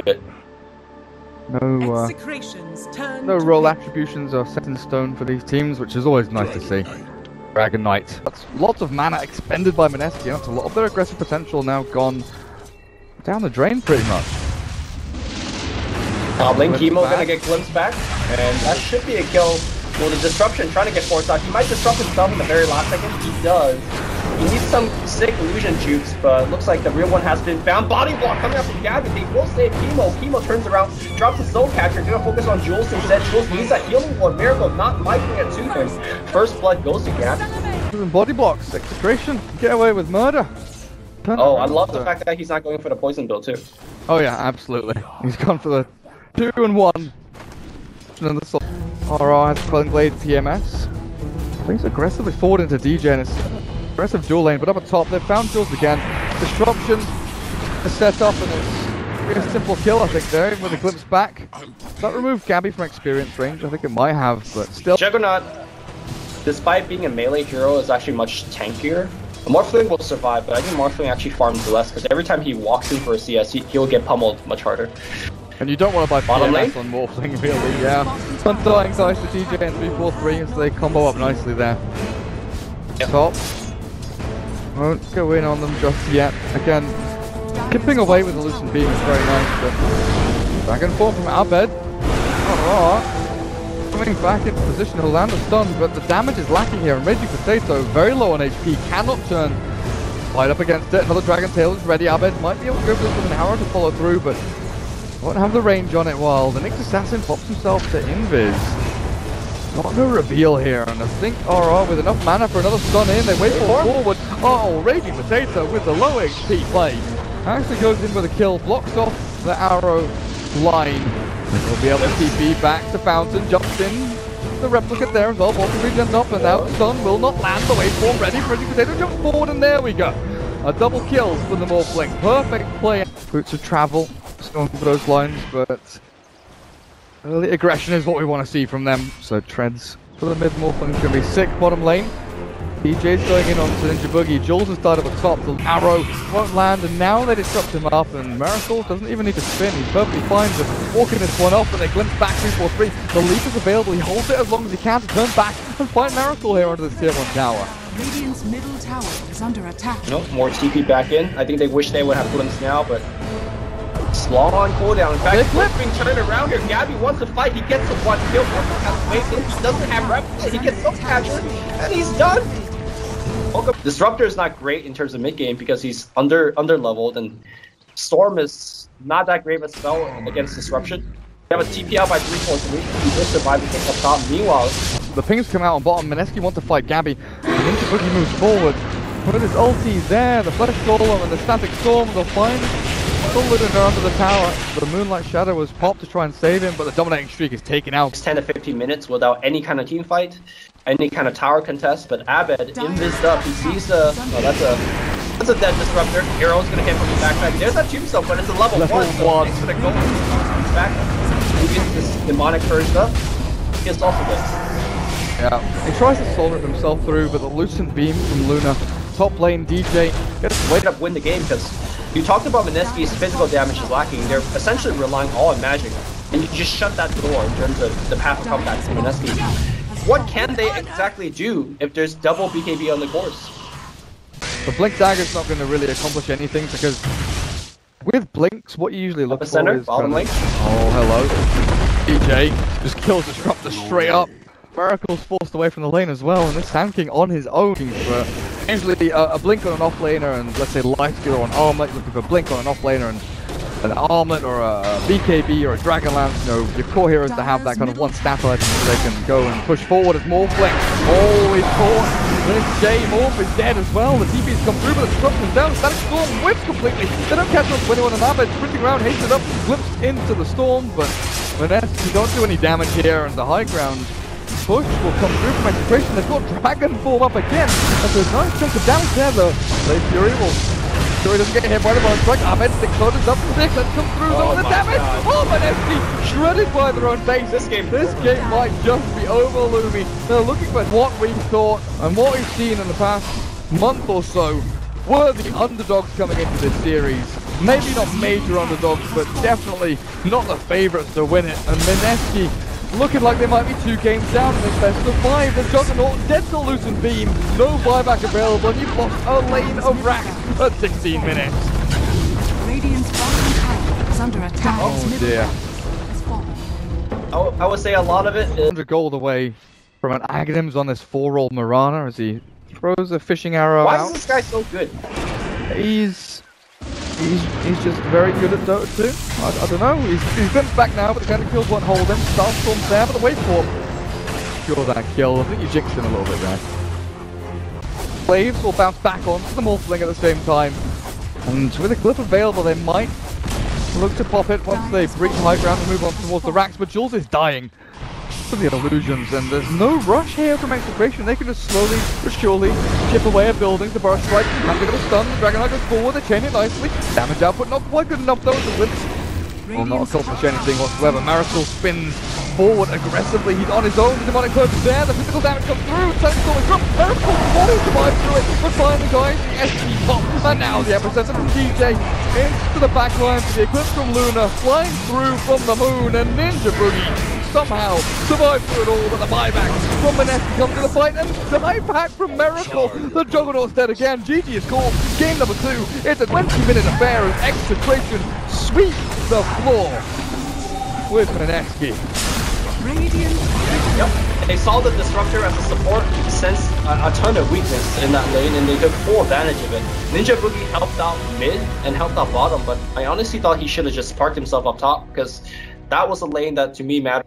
it. No role attributions are set in stone for these teams, which is always nice to see. Dragon Knight. That's lots of mana expended by Mineski. That's a lot of their aggressive potential now gone down the drain pretty much. Lane Chemo gonna get glimpsed back, and that should be a kill for the Disruption, trying to get forced out. He might disrupt himself in the very last second. He does. He needs some sick illusion jukes, but looks like the real one has been found. Body block coming up from Gabby. They will save Chemo. Chemo turns around, drops the soul catcher, gonna focus on Jules instead. Jules needs that healing ward. Miracle not liking it to him. First blood goes to Gab. Body blocks, Execration, get away with murder. Oh, I love the fact that he's not going for the poison build too. Oh yeah, absolutely. He's gone for the 2-1. And the soul. RR has Quelling Blade TMS. Plays aggressively forward into DJ and it's aggressive dual lane, but up at top they've found Jules again. Disruption is set up and it's a simple kill I think there, even with a glimpse back. That removed Gabby from experience range, I think it might have, but still. Juggernaut, despite being a melee hero, is actually much tankier. Morphling will survive, but I think Morphling actually farms less, because every time he walks in for a CS, he'll get pummeled much harder. And you don't want to buy PMS on Morphling, really, yeah. Undying dies to DJ and 3-4-3, so they combo up nicely there. Yep. Top. Won't go in on them just yet. Again, kipping away with the Lucent Beam is very nice, but Dragon Form from Abed. Coming back into position, he'll land a stun, but the damage is lacking here, and Raging Potato, very low on HP, cannot turn right up against it. Another Dragon Tail is ready. Abed might be able to go for this with an arrow to follow through, but won't have the range on it while the Nyx Assassin pops himself to Invis. Not no reveal here, and I think RR with enough mana for another stun in, they wait for forward. Oh, Raging Potato with the low HP play. Actually goes in with a kill, blocks off the arrow line. We'll be able to TP back to Fountain, jumps in. The replicate there as well, Morphling regens up, and now the stun will not land. The waveform ready for Raging Potato, jumps forward, and there we go. A double kill for the Morphling. Perfect play. Routes of travel. Going for those lines, but early aggression is what we want to see from them. So treads for the mid Morphling is going to be sick. Bottom lane, DJ's going in onto Ninja Boogie. Jules has died up at top. The arrow won't land, and now they disrupt him up. And Miracle doesn't even need to spin. He's perfectly fine just walking this one off. But they glimpse back 3-4-3. The leap is available. He holds it as long as he can to turn back and find Miracle here under this tier 1 tower. Radiant's middle tower is under attack. More TP back in. I think they wish they would have glimpse now, but long on cooldown. In fact, being turned around here. Gabby wants to fight. He gets the one kill. He doesn't have rep. He gets soul captured, and he's done. Disruptor is not great in terms of mid game because he's under leveled, and Storm is not that great of a spell against Disruption. We have a TP out by 3-4-3. He will survive the pick up top. Meanwhile, the pings come out on bottom. Mineski wants to fight Gabby. Ninja Boogie moves forward. With his ulti there, the Flesh Golem and the Static Storm, they'll find Lunar under the tower. The Moonlight Shadow was popped to try and save him, but the dominating streak is taken out. It's 10 to 15 minutes without any kind of team fight, any kind of tower contest, but Abed invised up. He sees the... Oh, that's a dead Disruptor. Arrow's gonna hit from the backside. There's that tombstone, but it's a level 1. So it's gonna go back. He gets this demonic first up. He gets also dead. Yeah, he tries to soul rip himself through, but the Lucent Beam from Luna. Top lane DJ gets to wait up win the game because you talked about Mineski's physical damage is lacking. They're essentially relying all on magic, and you just shut that door in terms of the path of combat for Mineski. What can they exactly do if there's double BKB on the course? The Blink Dagger's not going to really accomplish anything because with Blinks, what you usually look for is bottom lane. Oh, hello. DJ just kills Disruptor straight up. Miracle's forced away from the lane as well, and this Sand King on his own. But usually a blink on an offlaner and let's say Lifesteal or an Armlet, looking for a blink on an offlaner and an Armlet or a BKB or a Dragonlance. You know, your core heroes to have that kind of one stat item so they can go and push forward as Morphling. Always caught. This J Morph is dead as well. The TP's come through, but the Disruption's down. Static Storm whips completely. They don't catch up to anyone, and Abed sprinting around, hasted up, glimpsed into the Storm, but Mineski don't do any damage here, and the high ground push will come through from Execration. They've got Dragon Form up again. That's a nice chunk of damage there though. Blade Fury doesn't get hit by the bone strike. Abed 6 loaders up. 6 and come through some of the damage. Oh, Mineski shredded by their own base. This game might just be over, Lumi. They're looking at what we thought and what we've seen in the past month or so were the underdogs coming into this series. maybe not major underdogs, but definitely not the favourites to win it. And Mineski looking like they might be 2 games down in this best of 5. The Juggernaut dead to Lucent Beam, no buyback available, and you've lost a lane of racks at 16 minutes. Radiant's bottom tower is under attack. Oh dear. I would say a lot of it is 100 gold away from an Aghanims on this 4-roll Mirana as he throws a fishing arrow Why out. is this guy so good? He's just very good at Dota 2. I don't know. He's glimpsed back now, but the kind of kills won't hold him. Starstorm's there, but the waveform. Sure that kill. I think you jinxed him a little bit there. Slaves will bounce back on to the Morphling at the same time. And with a clip available, they might look to pop it once they breach high ground and move on towards the racks, but Jules is dying for the illusions, and there's no rush here from Execration. They can just slowly but surely chip away at buildings. The burst strike and they're going to stun. The Juggernaut goes forward, they chain it nicely. Damage output not quite good enough though as the Wisp will not accomplish anything whatsoever. Miracle spins forward aggressively. He's on his own. The demonic purpose there. The physical damage comes through. Sunstone is dropped. Miracle will survive through it. But finally, guys, the SP pop. And now the epicenter from DJ into the backline for the Eclipse from Luna. Flying through from the moon. And Ninja Boogie somehow survives through it all. But the buyback from Mineski comes to the fight. And the buyback from Miracle. The Juggernaut's dead again. GG is called. Game number 2. It's a 20-minute affair as Execration sweep the floor with Mineski. Yep, they saw the Disruptor as a support, sensed a ton of weakness in that lane, and they took full advantage of it. Ninja Boogie helped out mid and helped out bottom, but I honestly thought he should have just parked himself up top, because that was a lane that to me mattered.